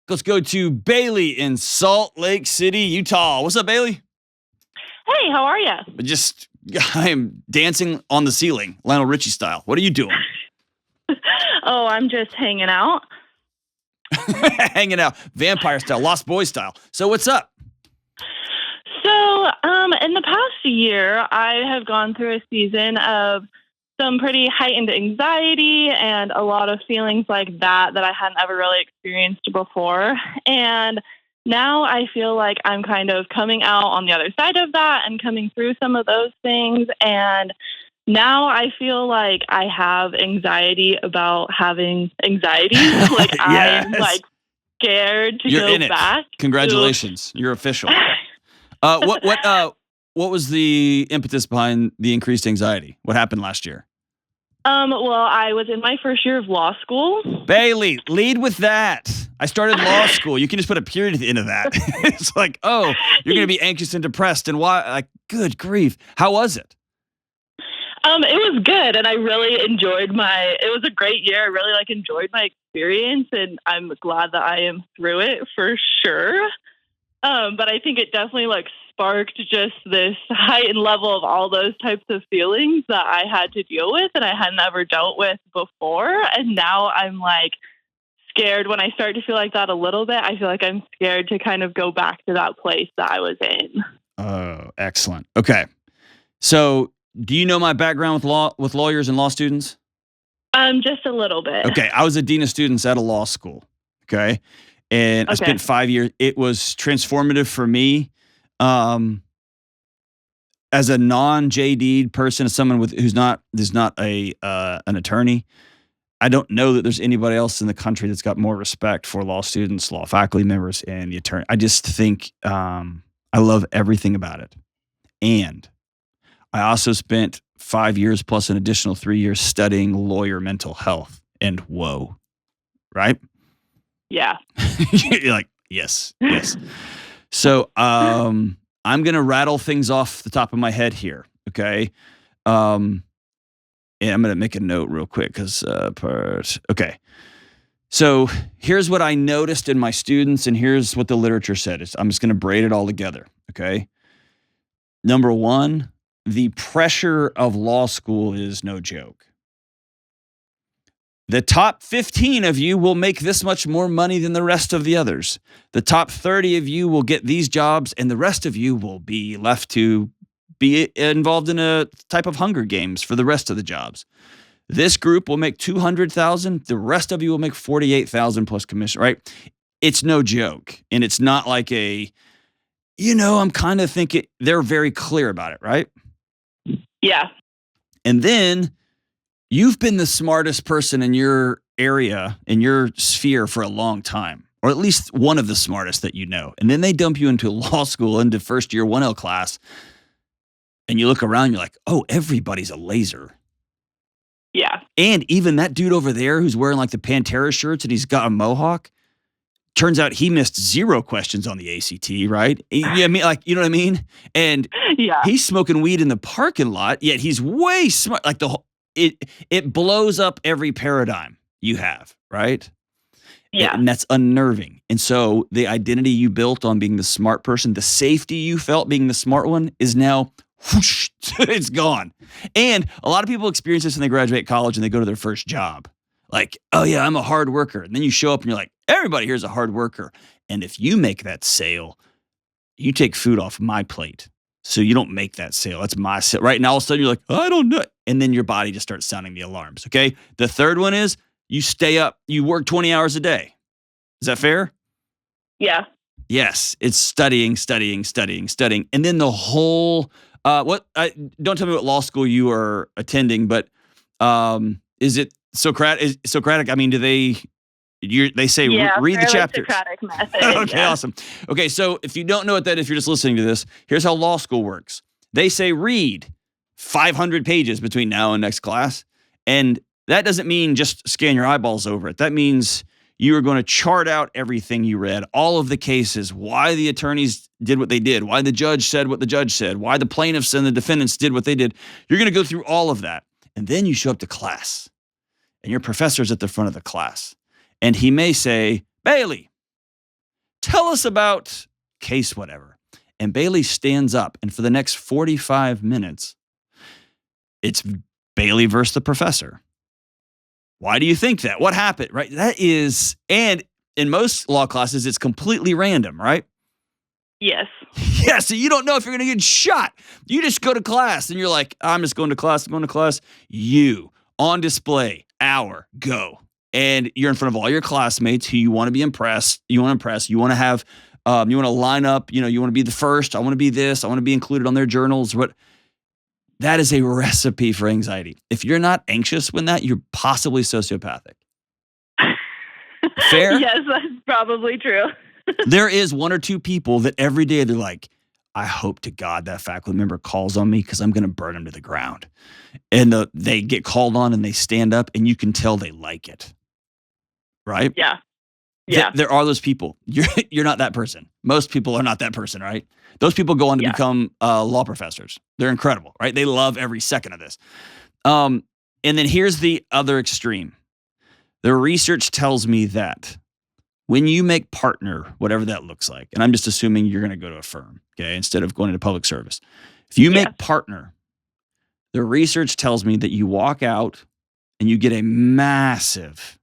Let's go to Bailey in Salt Lake City, Utah. What's up, Bailey? Hey, how are you? I am dancing on the ceiling, Lionel Richie style. What are you doing? Oh, I'm just hanging out. Hanging out, vampire style, Lost Boys style. So what's up? So, in the past year, I have gone through a season of some pretty heightened anxiety and a lot of feelings like that I hadn't ever really experienced before. And now I feel like I'm kind of coming out on the other side of that and coming through some of those things. And now I feel like I have anxiety about having anxiety. Like Yes. I'm like scared to You're go in it. back. Congratulations. You're official. What was the impetus behind the increased anxiety? What happened last year? Well, I was in my first year of law school. Bailey, lead with that. I started law school. You can just put a period at the end of that. It's like, oh, you're going to be anxious and depressed. And why? Like, good grief. How was it? It was good, and I really enjoyed it was a great year. I really enjoyed my experience, and I'm glad that I am through it for sure. But I think it definitely sparked just this heightened level of all those types of feelings that I had to deal with and I hadn't ever dealt with before. And now I'm scared when I start to feel like that a little bit. I feel like I'm scared to kind of go back to that place that I was in. Oh, excellent. Okay. So do you know my background with lawyers and law students? Just a little bit. Okay. I was a dean of students at a law school. Okay. And I spent 5 years. It was transformative for me. As a non-JD person, as someone who's not an attorney, I don't know that there's anybody else in the country that's got more respect for law students, law faculty members, and the attorney. I just think I love everything about it. And I also spent 5 years plus an additional 3 years studying lawyer mental health. And whoa, right? Yeah. You're like, yes. So I'm going to rattle things off the top of my head here, okay? And I'm going to make a note real quick because okay. So here's what I noticed in my students, and here's what the literature said. I'm just going to braid it all together, okay? Number one, the pressure of law school is no joke. The top 15 of you will make this much more money than the rest of the others. The top 30 of you will get these jobs, and the rest of you will be left to be involved in a type of Hunger Games for the rest of the jobs. This group will make $200,000. The rest of you will make $48,000 plus commission, right? It's no joke. And it's not like I'm kind of thinking they're very clear about it, right? Yeah. And then you've been the smartest person in your area, in your sphere for a long time, or at least one of the smartest that you know. And then they dump you into law school, into first year 1L class, and you look around, you're like, oh, everybody's a laser. Yeah. And even that dude over there who's wearing the Pantera shirts and he's got a mohawk, turns out he missed 0 questions on the ACT, right? Yeah, you know what I mean? And yeah, he's smoking weed in the parking lot, yet he's way smart. It blows up every paradigm you have, right? Yeah. And that's unnerving. And so the identity you built on being the smart person, the safety you felt being the smart one is now whoosh, it's gone. And a lot of people experience this when they graduate college and they go to their first job. Like, oh yeah, I'm a hard worker. And then you show up and you're like, everybody here's a hard worker. And if you make that sale, you take food off my plate. So you don't make that sale. That's my sale. Right now, all of a sudden you're like, I don't know. And then your body just starts sounding the alarms. Okay. The third one is you stay up, you work 20 hours a day. Is that fair? Yeah. Yes. It's studying. And then the whole, don't tell me what law school you are attending, but is it Socratic? I mean, do they say read the chapters? Socratic method. Okay, awesome. Okay, so if you don't know what that is, if you're just listening to this, here's how law school works. They say read 500 pages between now and next class. And that doesn't mean just scan your eyeballs over it. That means you are going to chart out everything you read, all of the cases, why the attorneys did what they did, why the judge said what the judge said, why the plaintiffs and the defendants did what they did. You're going to go through all of that. And then you show up to class, and your professor's at the front of the class. And he may say, Bailey, tell us about case whatever. And Bailey stands up, and for the next 45 minutes, it's Bailey versus the professor. Why do you think that? What happened, right? That is, and in most law classes, it's completely random, right? Yes. Yeah, so you don't know if you're going to get shot. You just go to class, and you're like, I'm just going to class, I'm going to class. You, on display, hour, go. And you're in front of all your classmates who you want to be impressed. You want to impress. You want to have, you want to line up. You want to be the first. I want to be this. I want to be included on their journals. But that is a recipe for anxiety. If you're not anxious when that, you're possibly sociopathic. Fair? Yes, that's probably true. There is one or two people that every day they're like, I hope to God that faculty member calls on me because I'm going to burn him to the ground. And they get called on and they stand up and you can tell they like it. Right? Yeah. Yeah. There are those people. You're not that person. Most people are not that person, right? Those people go on to become law professors. They're incredible, right? They love every second of this. And then here's the other extreme. The research tells me that when you make partner, whatever that looks like, and I'm just assuming you're going to go to a firm, okay, instead of going into public service. If you make partner, the research tells me that you walk out and you get a massive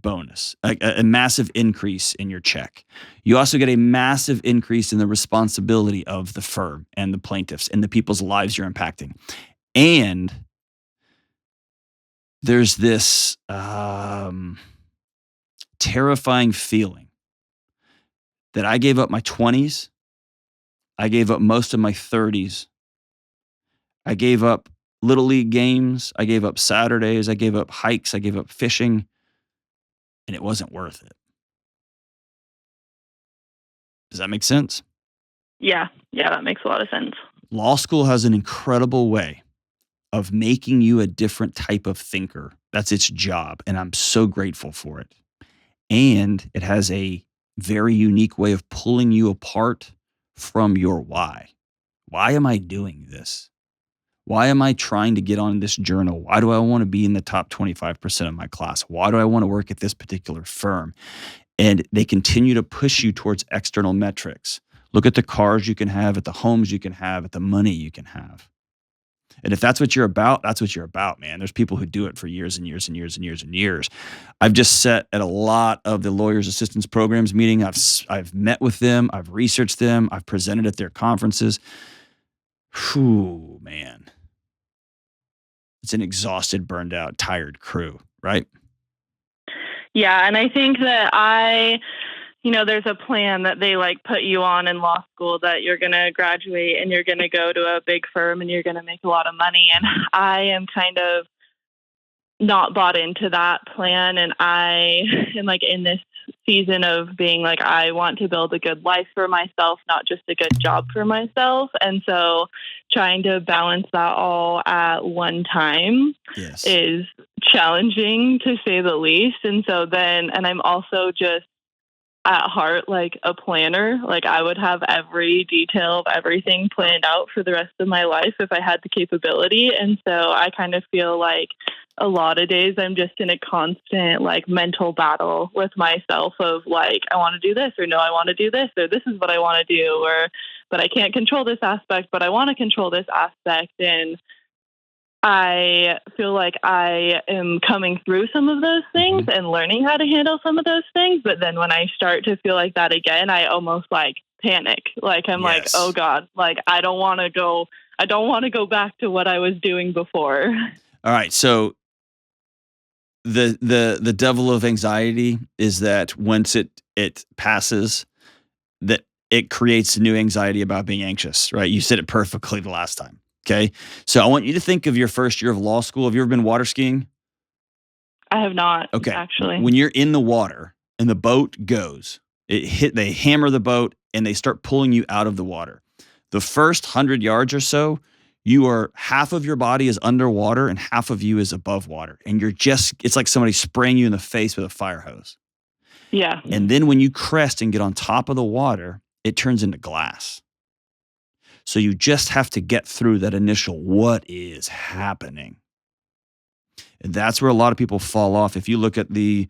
bonus, a massive increase in your check. You also get a massive increase in the responsibility of the firm and the plaintiffs and the people's lives you're impacting. And there's this terrifying feeling that I gave up my 20s. I gave up most of my 30s. I gave up little league games. I gave up Saturdays. I gave up hikes. I gave up fishing. And it wasn't worth it. Does that make sense? Yeah. Yeah, that makes a lot of sense. Law school has an incredible way of making you a different type of thinker. That's its job. And I'm so grateful for it. And it has a very unique way of pulling you apart from your why. Why am I doing this? Why am I trying to get on this journal? Why do I want to be in the top 25% of my class? Why do I want to work at this particular firm? And they continue to push you towards external metrics. Look at the cars you can have, at the homes you can have, at the money you can have. And if that's what you're about, that's what you're about, man. There's people who do it for years and years and years and years and years. I've just sat at a lot of the lawyers assistance programs meeting. I've met with them. I've researched them. I've presented at their conferences. Whew, man. It's an exhausted, burned out, tired crew, right? Yeah. And I think that there's a plan that they put you on in law school that you're going to graduate and you're going to go to a big firm and you're going to make a lot of money. And I am kind of not bought into that plan. And I am in this season of being I want to build a good life for myself, not just a good job for myself. And so trying to balance that all at one time is challenging, to say the least. And so and I'm also just at heart a planner. I would have every detail of everything planned out for the rest of my life if I had the capability. And so I kind of feel a lot of days I'm just in a constant mental battle with myself of I want to do this, or no, I want to do this, or this is what I want to do, but I can't control this aspect, but I want to control this aspect. And I feel like I am coming through some of those things and learning how to handle some of those things. But then when I start to feel like that again, I almost panic. I'm oh God, I don't want to go back to what I was doing before. All right. So the devil of anxiety is that once it passes, that it creates new anxiety about being anxious, right? You said it perfectly the last time. Okay. So I want you to think of your first year of law school. Have you ever been water skiing? I have not. Okay. Actually. When you're in the water and the boat goes, they hammer the boat and they start pulling you out of the water. The first 100 yards or so, half of your body is underwater and half of you is above water. And it's like somebody spraying you in the face with a fire hose. Yeah. And then when you crest and get on top of the water, it turns into glass. So you just have to get through that initial, what is happening? And that's where a lot of people fall off. If you look at the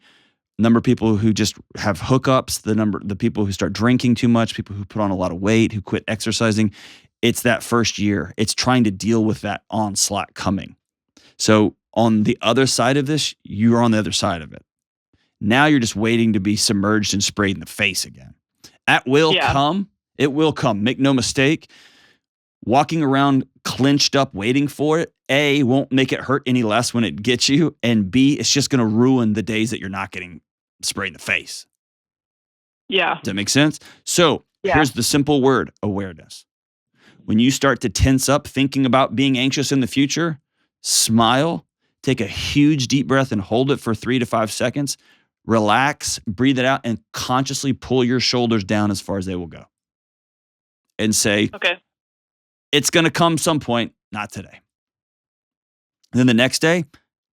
number of people who just have hookups, the people who start drinking too much, people who put on a lot of weight, who quit exercising. It's that first year. It's trying to deal with that onslaught coming. So on the other side of this, you're on the other side of it. Now you're just waiting to be submerged and sprayed in the face again. That will come. It will come. Make no mistake. Walking around clenched up waiting for it, A, won't make it hurt any less when it gets you, and B, it's just going to ruin the days that you're not getting sprayed in the face. Yeah. Does that make sense? So here's the simple word, awareness. When you start to tense up thinking about being anxious in the future, smile, take a huge deep breath and hold it for 3 to 5 seconds, relax, breathe it out, and consciously pull your shoulders down as far as they will go. And say, okay, it's going to come some point, not today. And then the next day,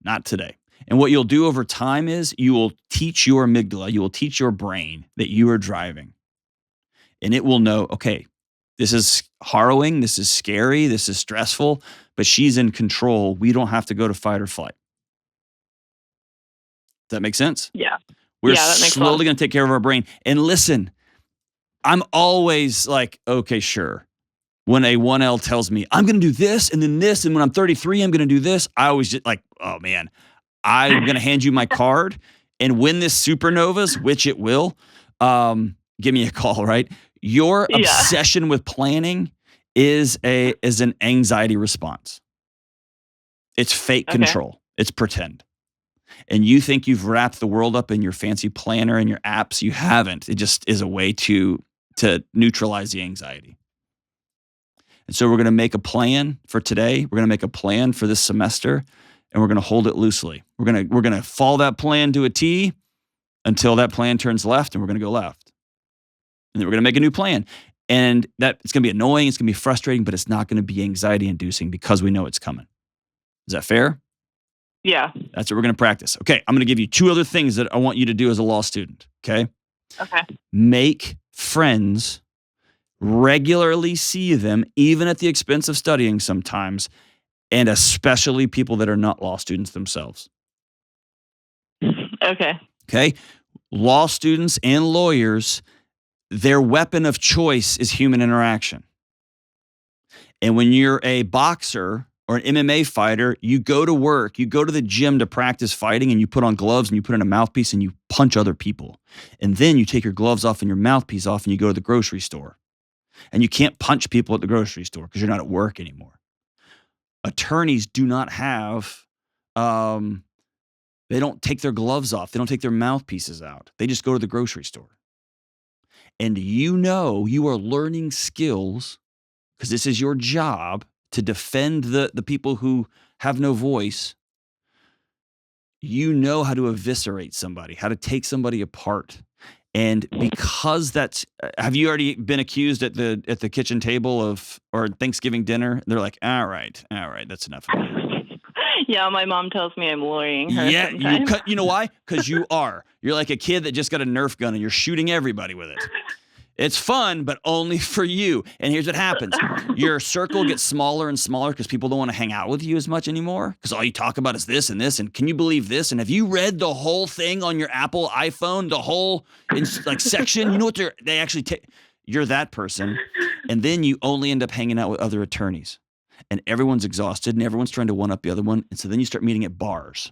not today. And what you'll do over time is you will teach your amygdala, you will teach your brain that you are driving. And it will know, okay, this is harrowing, this is scary, this is stressful, but she's in control. We don't have to go to fight or flight. Does that make sense? Yeah. We're that makes slowly going to take care of our brain. And listen, I'm always like, okay, sure. When a 1L tells me, I'm going to do this and then this, and when I'm 33, I'm going to do this, I always just like, oh man, I'm going to hand you my card. And when this supernovas, which it will, give me a call, right? Your obsession with planning is an anxiety response. It's fake control. It's pretend. And you think you've wrapped the world up in your fancy planner and your apps. You haven't. It just is a way to neutralize the anxiety. And so we're going to make a plan for today. We're going to make a plan for this semester, and we're going to hold it loosely. We're going to follow that plan to a T until that plan turns left, and we're going to go left. And then we're going to make a new plan. And that it's going to be annoying, it's going to be frustrating, but it's not going to be anxiety inducing because we know it's coming. Is that fair? Yeah. That's what we're going to practice. Okay, I'm going to give you 2 other things that I want you to do as a law student, okay? Okay. Make friends, regularly see them, even at the expense of studying sometimes, and especially people that are not law students themselves. Okay. Okay? Law students and lawyers, their weapon of choice is human interaction. And when you're a boxer or an MMA fighter, you go to work, you go to the gym to practice fighting, and you put on gloves and you put in a mouthpiece and you punch other people. And then you take your gloves off and your mouthpiece off and you go to the grocery store. And you can't punch people at the grocery store because you're not at work anymore. Attorneys do not have, they don't take their gloves off. They don't take their mouthpieces out. They just go to the grocery store. And you are learning skills because this is your job to defend the people who have no voice. You know how to eviscerate somebody, how to take somebody apart. And because have you already been accused at the kitchen table or Thanksgiving dinner? They're like, all right, that's enough of that. Yeah, my mom tells me I'm lawyering her. Yeah, sometimes. you know why? Because you are. You're like a kid that just got a Nerf gun and you're shooting everybody with it. It's fun, but only for you. And here's what happens. Your circle gets smaller and smaller because people don't want to hang out with you as much anymore because all you talk about is this and this. And can you believe this? And have you read the whole thing on your Apple iPhone, the whole section? You know what they actually take? You're that person. And then you only end up hanging out with other attorneys. And everyone's exhausted and everyone's trying to one up the other one. And so then you start meeting at bars.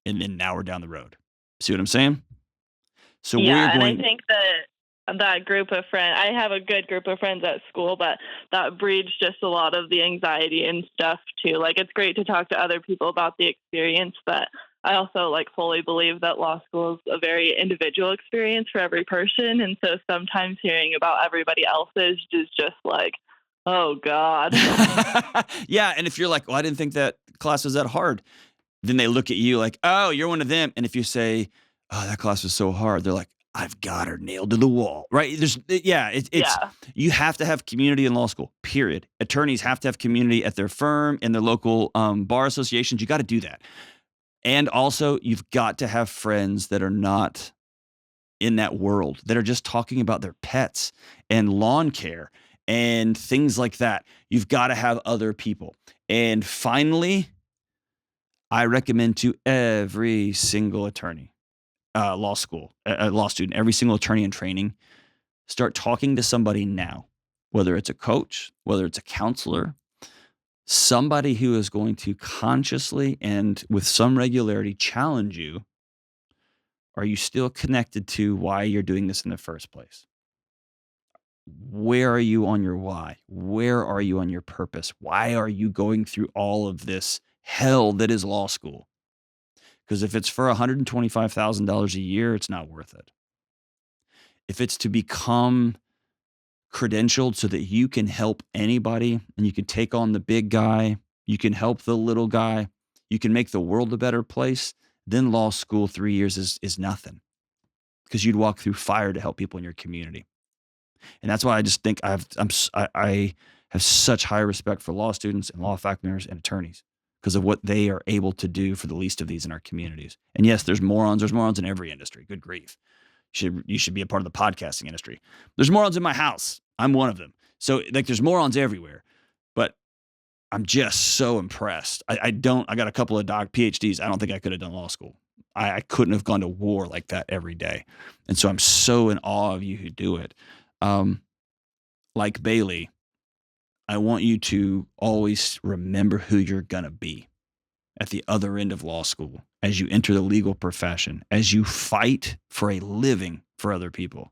And then now we're down the road. See what I'm saying? So and I think that group of friends, I have a good group of friends at school, but that breeds just a lot of the anxiety and stuff too. Like, it's great to talk to other people about the experience, but I also fully believe that law school is a very individual experience for every person. And so sometimes hearing about everybody else's is just like, oh God. Yeah. And if you're like, well, I didn't think that class was that hard, then they look at you like, oh, you're one of them. And if you say, oh, that class was so hard, they're like, I've got her nailed to the wall, right? You have to have community in law school, period. Attorneys have to have community at their firm, in their local bar associations. You got to do that. And also, you've got to have friends that are not in that world, that are just talking about their pets and lawn care and things like that. You've got to have other people. And finally, I recommend to every single attorney, law school, a law student, every single attorney in training, start talking to somebody now, whether it's a coach, whether it's a counselor, somebody who is going to consciously and with some regularity challenge you. Are you still connected to why you're doing this in the first place? Where are you on your why? Where are you on your purpose? Why are you going through all of this hell that is law school? Because if it's for $125,000 a year, it's not worth it. If it's to become credentialed so that you can help anybody and you can take on the big guy, you can help the little guy, you can make the world a better place, then law school 3 years is nothing, because you'd walk through fire to help people in your community. And that's why I just think I have such high respect for law students and law faculty and attorneys because of what they are able to do for the least of these in our communities. And yes, there's morons. There's morons in every industry. Good grief. You should be a part of the podcasting industry. There's morons in my house. I'm one of them. So like there's morons everywhere, but I'm just so impressed. I got a couple of PhDs. I don't think I could have done law school. I couldn't have gone to war like that every day. And so I'm so in awe of you who do it. Like Bailey, I want you to always remember who you're going to be at the other end of law school, as you enter the legal profession, as you fight for a living for other people.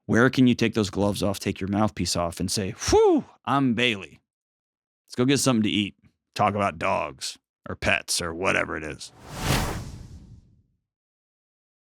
Where can you take those gloves off, take your mouthpiece off, and say, whew, I'm Bailey. Let's go get something to eat. Talk about dogs or pets or whatever it is.